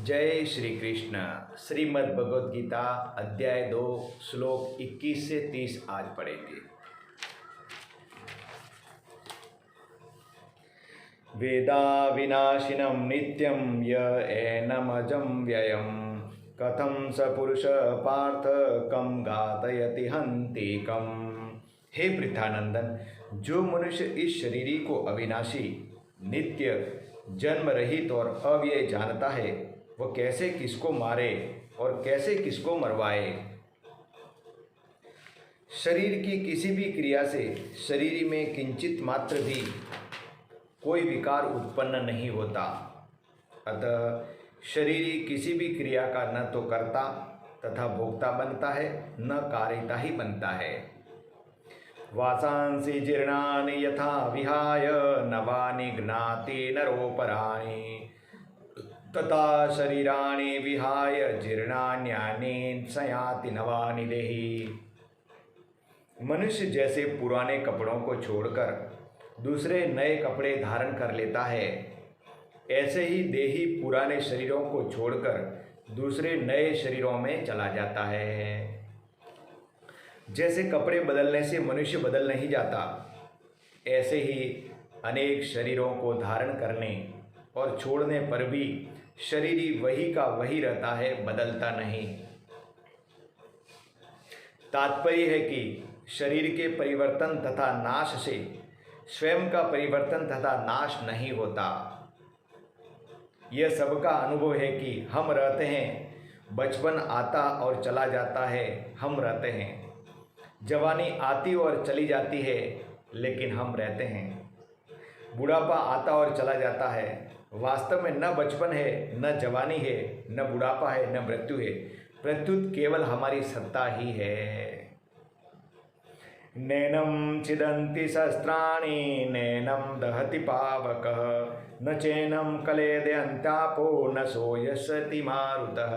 जय श्री कृष्ण। श्रीमद् भगवद गीता अध्याय 2 श्लोक 21 से 30 आज पढ़ेंगे। वेदा विनाशिनं नित्यं य एनमजं व्ययं कथं स पुरुष पार्थ कम घातयति हन्तिकम्। हे पृथानंदन, जो मनुष्य इस शरीर को अविनाशी, नित्य, जन्म रहित और अव्यय जानता है, वह कैसे किसको मारे और कैसे किसको मरवाए। शरीर की किसी भी क्रिया से शरीर में किंचित मात्र भी कोई विकार उत्पन्न नहीं होता। अतः शरीर किसी भी क्रिया का न तो कर्ता तथा भोक्ता बनता है, न कारिता ही बनता है। वासांसि जीर्णानि यथा विहाय नवानि ज्ञाति नरोपराणि तथा शरीराणि विहाय जीर्णान्यानि सयाति नवानि देहि। मनुष्य जैसे पुराने कपड़ों को छोड़कर दूसरे नए कपड़े धारण कर लेता है, ऐसे ही देही पुराने शरीरों को छोड़कर दूसरे नए शरीरों में चला जाता है। जैसे कपड़े बदलने से मनुष्य बदल नहीं जाता, ऐसे ही अनेक शरीरों को धारण करने और छोड़ने पर भी शरीर वही का वही रहता है, बदलता नहीं। तात्पर्य है कि शरीर के परिवर्तन तथा नाश से स्वयं का परिवर्तन तथा नाश नहीं होता। यह सबका अनुभव है कि हम रहते हैं, बचपन आता और चला जाता है, हम रहते हैं। जवानी आती और चली जाती है, लेकिन हम रहते हैं। बुढ़ापा आता और चला जाता है, वास्तव में न बचपन है, न जवानी है, न बुढ़ापा है, न मृत्यु है। प्रत्युत केवल हमारी सत्ता ही है। नैनं छिदन्ति शस्त्राणि नैनं दहति पावकः न चैनं कलेदयन्त्यापो न सोयसति मारुतः।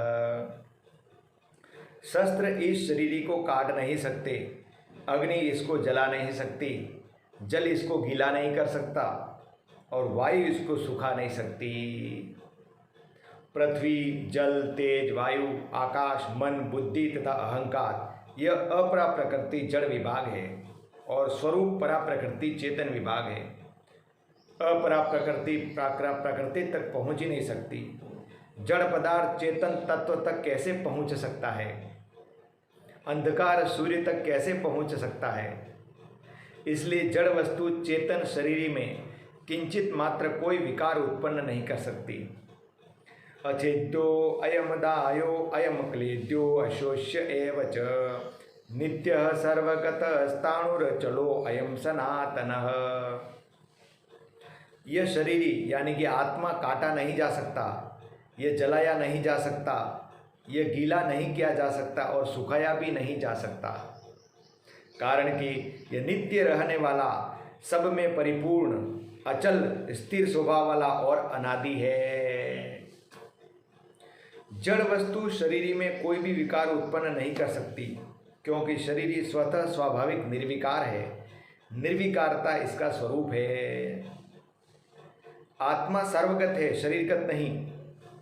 शस्त्र इस शरीर को काट नहीं सकते, अग्नि इसको जला नहीं सकती, जल इसको गीला नहीं कर सकता और वायु इसको सुखा नहीं सकती। पृथ्वी, जल, तेज, वायु, आकाश, मन, बुद्धि तथा अहंकार यह अपरा प्रकृति जड़ विभाग है और स्वरूप परा प्रकृति चेतन विभाग है। अपरा प्रकृति प्रकृति तक पहुँच ही नहीं सकती। जड़ पदार्थ चेतन तत्व तक कैसे पहुँच सकता है? अंधकार सूर्य तक कैसे पहुँच सकता है? इसलिए जड़ वस्तु चेतन शरीर में किंचित मात्र कोई विकार उत्पन्न नहीं कर सकती। अछेद्यो अयम दायो अयम क्लेद्यो अशोष्य एव च नित्यः सर्वगतस्ताणुरचलो अयम सनातनः। यह शरीर यानी कि आत्मा काटा नहीं जा सकता, यह जलाया नहीं जा सकता, यह गीला नहीं किया जा सकता और सुखाया भी नहीं जा सकता। कारण कि यह नित्य रहने वाला, सब में परिपूर्ण, अचल, स्थिर स्वभाव वाला और अनादि है। जड़ वस्तु शरीर में कोई भी विकार उत्पन्न नहीं कर सकती, क्योंकि शरीर स्वतः स्वाभाविक निर्विकार है। निर्विकारता इसका स्वरूप है। आत्मा सर्वगत है, शरीरगत नहीं।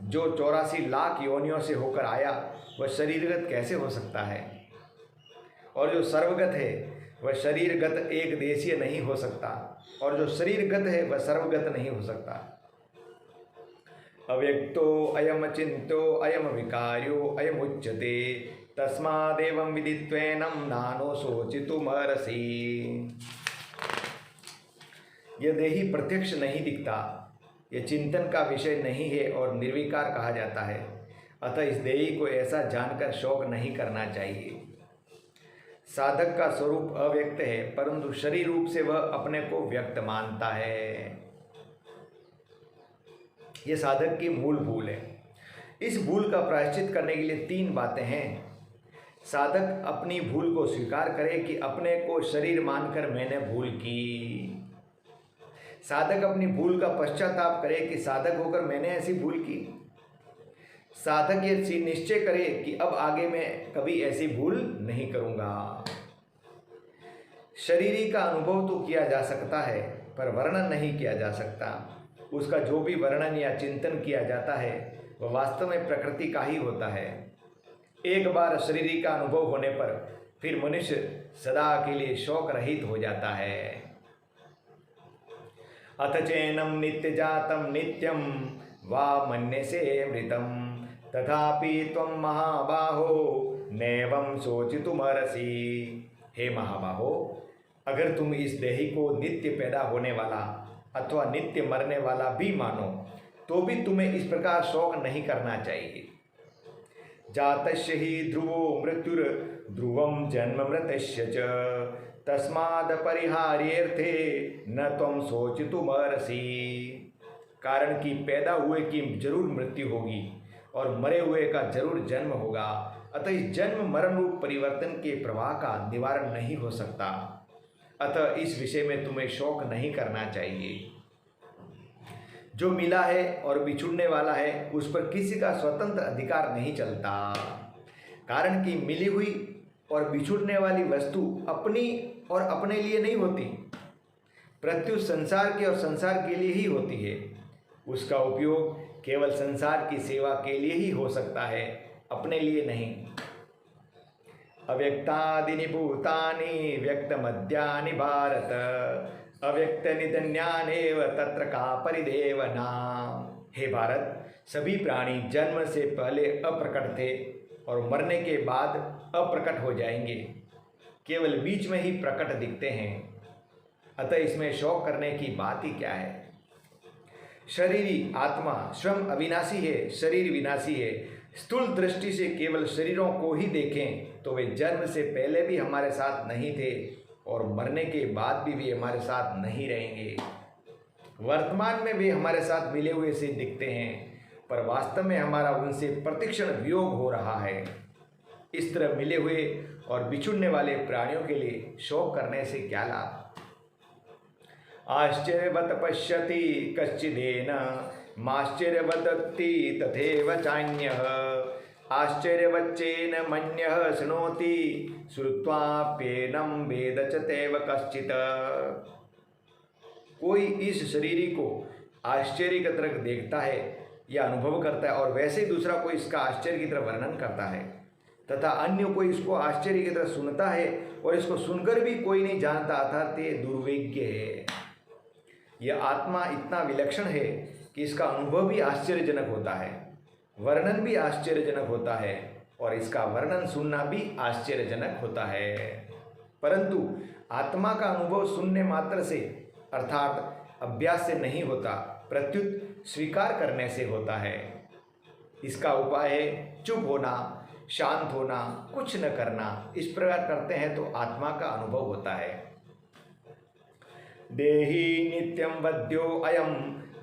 जो 84 लाख योनियों से होकर आया वह शरीरगत कैसे हो सकता है? और जो सर्वगत है वह शरीरगत एक देशीय नहीं हो सकता, और जो शरीरगत है वह सर्वगत नहीं हो सकता। अव्यक्तो अयम चिंतो अयम विकार्यो अयम उच्यते तस्मादेवं विदित्वैनं नानो शोचितुमर्हसि। यह देही प्रत्यक्ष नहीं दिखता, यह चिंतन का विषय नहीं है और निर्विकार कहा जाता है। अतः इस देही को ऐसा जानकर शोक नहीं करना चाहिए। साधक का स्वरूप अव्यक्त है, परंतु शरीर रूप से वह अपने को व्यक्त मानता है। यह साधक की मूल भूल है। इस भूल का प्रायश्चित करने के लिए 3 बातें हैं। साधक अपनी भूल को स्वीकार करे कि अपने को शरीर मानकर मैंने भूल की। साधक अपनी भूल का पश्चाताप करे कि साधक होकर मैंने ऐसी भूल की। साधक ये निश्चय करे कि अब आगे मैं कभी ऐसी भूल नहीं करूँगा। शरीरी का अनुभव तो किया जा सकता है, पर वर्णन नहीं किया जा सकता। उसका जो भी वर्णन या चिंतन किया जाता है वह वास्तव में प्रकृति का ही होता है। एक बार शरीर का अनुभव होने पर फिर मनुष्य सदा के लिए शोक रहित हो जाता है। अथ चैनम नित्य जातम नित्यम वा मन्यसे मृतम तथापि त्वं महाबाहो नैवं शोचितुमर्हसि। हे महाबाहो, अगर तुम इस देही को नित्य पैदा होने वाला अथवा नित्य मरने वाला भी मानो तो भी तुम्हें इस प्रकार शोक नहीं करना चाहिए। जातस्य हि ध्रुवो मृत्युर ध्रुवं जन्म मृतस्य च तस्माद् परिहार्यर्थे न त्वं शोचितुमर्हसि। कारण कि पैदा हुए की जरूर मृत्यु होगी और मरे हुए का जरूर जन्म होगा, अतः इस जन्म मरण रूप परिवर्तन के प्रवाह का निवारण नहीं हो सकता। अतः इस विषय में तुम्हें शोक नहीं करना चाहिए। जो मिला है और बिछुड़ने वाला है उस पर किसी का स्वतंत्र अधिकार नहीं चलता। कारण कि मिली हुई और बिछुड़ने वाली वस्तु अपनी और अपने लिए नहीं होती, प्रत्युत संसार के और संसार के लिए ही होती है। उसका उपयोग केवल संसार की सेवा के लिए ही हो सकता है, अपने लिए नहीं। अव्यक्तादीनि भूतानि व्यक्तमद्यानि भारत अव्यक्त निधन्यानेव तत्र का परिदेवना। हे भारत, सभी प्राणी जन्म से पहले अप्रकट थे और मरने के बाद अप्रकट हो जाएंगे, केवल बीच में ही प्रकट दिखते हैं। अतः इसमें शोक करने की बात ही क्या है। शरीरी आत्मा स्वयं अविनाशी है, शरीर विनाशी है। स्थूल दृष्टि से केवल शरीरों को ही देखें तो वे जन्म से पहले भी हमारे साथ नहीं थे और मरने के बाद भी वे हमारे साथ नहीं रहेंगे। वर्तमान में वे हमारे साथ मिले हुए से दिखते हैं, पर वास्तव में हमारा उनसे प्रतिक्षण वियोग हो रहा है। इस तरह मिले हुए और बिछुड़ने वाले प्राणियों के लिए शोक करने से क्या लाभ। आश्चर्यवत पश्यति कश्चिदेन माश्चर्यवदत्ति तथैव चान्यः आश्चर्यवच्चेन मन्यः शृणोति श्रुत्वाप्येनं वेद च तैव कश्चित्। कोई इस शरीर को आश्चर्य की तरह देखता है या अनुभव करता है और वैसे ही दूसरा कोई इसका आश्चर्य की तरह वर्णन करता है, तथा अन्य कोई इसको आश्चर्य की तरह सुनता है और इसको सुनकर भी कोई नहीं जानता, अर्थात ये दुर्विज्ञ है। यह आत्मा इतना विलक्षण है कि इसका अनुभव भी आश्चर्यजनक होता है, वर्णन भी आश्चर्यजनक होता है और इसका वर्णन सुनना भी आश्चर्यजनक होता है। परंतु आत्मा का अनुभव सुनने मात्र से अर्थात अभ्यास से नहीं होता, प्रत्युत स्वीकार करने से होता है। इसका उपाय है चुप होना, शांत होना, कुछ न करना। इस प्रकार करते हैं तो आत्मा का अनुभव होता है। देहि नित्यं वद्यो अयं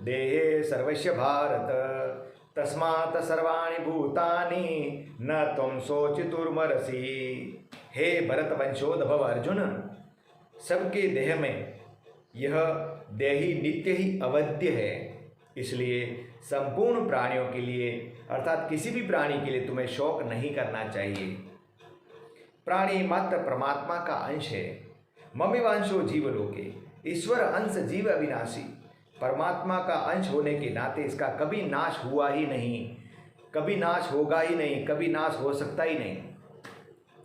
देहे सर्वस्य भारत तस्मात् सर्वाणि भूतानि न त्वं शोचितुमर्हसि। हे भरत वंशोद्भव अर्जुन, सबके देह में यह देही नित्य ही अवध्य है, इसलिए संपूर्ण प्राणियों के लिए अर्थात किसी भी प्राणी के लिए तुम्हें शोक नहीं करना चाहिए। प्राणी मात्र परमात्मा का अंश है। ममेवांशो जीवलोके, ईश्वर अंश जीव अविनाशी। परमात्मा का अंश होने के नाते इसका कभी नाश हुआ ही नहीं, कभी नाश होगा ही नहीं, कभी नाश हो सकता ही नहीं।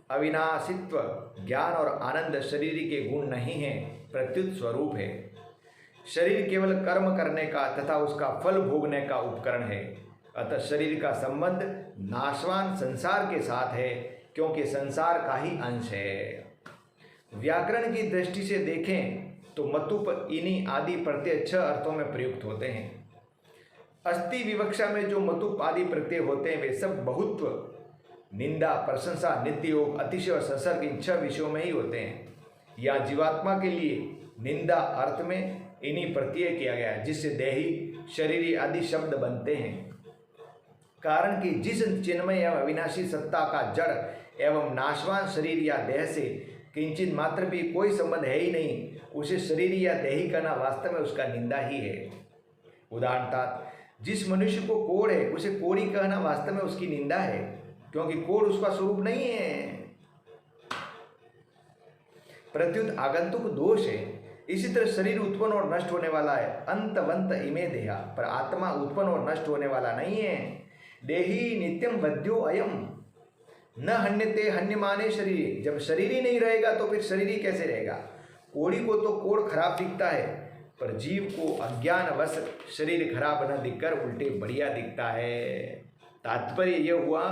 अविनाशित्व, ज्ञान और आनंद शरीर के गुण नहीं है, प्रत्युत स्वरूप है। शरीर केवल कर्म करने का तथा उसका फल भोगने का उपकरण है। अतः शरीर का संबंध नाशवान संसार के साथ है, क्योंकि संसार का ही अंश है। व्याकरण की दृष्टि से देखें तो मतुप, इनी आदि प्रत्यय 6 अर्थों में प्रयुक्त होते हैं। अस्ति विवक्षा में जो मतुप आदि प्रत्यय होते हैं वे सब बहुत्व, निंदा, प्रशंसा, नित्य योग, अतिशय और संसर्ग इन 6 विषयों में ही होते हैं। यहाँ जीवात्मा के लिए निंदा अर्थ में इन्हीं प्रत्यय किया गया है, जिससे देही, शरीरी आदि शब्द बनते हैं। कारण कि जिस चिन्मय एवं अविनाशी सत्ता का जड़ एवं नाशवान शरीर या देह से किंचित मात्र भी कोई संबंध है ही नहीं, उसे शरीर या देही कहना वास्तव में उसका निंदा ही है। उदाहरणतः जिस मनुष्य को कोढ़ है उसे कोढ़ी कहना वास्तव में उसकी निंदा है, क्योंकि कोढ़ उसका स्वरूप नहीं है, प्रत्युत आगंतुक दोष है। इसी तरह शरीर उत्पन्न और नष्ट होने वाला है, अंतवंत इमे देहा, पर आत्मा उत्पन्न और नष्ट होने वाला नहीं है। देही नित्यम वध्यो अयम न हन्यते हन्यमाने शरीर। जब शरीर ही नहीं रहेगा तो फिर शरीर ही कैसे रहेगा। कोड़ी को तो कोड़ खराब दिखता है, पर जीव को अज्ञानवश शरीर खराब न दिखकर उल्टे बढ़िया दिखता है। तात्पर्य यह हुआ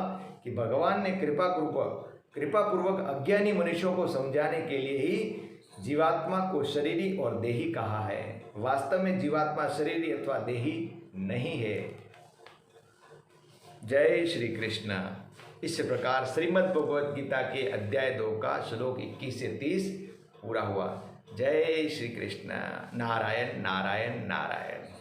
कि भगवान ने कृपापूर्वक अज्ञानी मनुष्यों को समझाने के लिए ही जीवात्मा को शरीरी और देही कहा है। वास्तव में जीवात्मा शरीरी अथवा देही नहीं है। जय श्री कृष्ण। इस प्रकार श्रीमद् भगवद गीता के अध्याय 2 का श्लोक 21 से 30 पूरा हुआ। जय श्री कृष्ण। नारायण नारायण नारायण।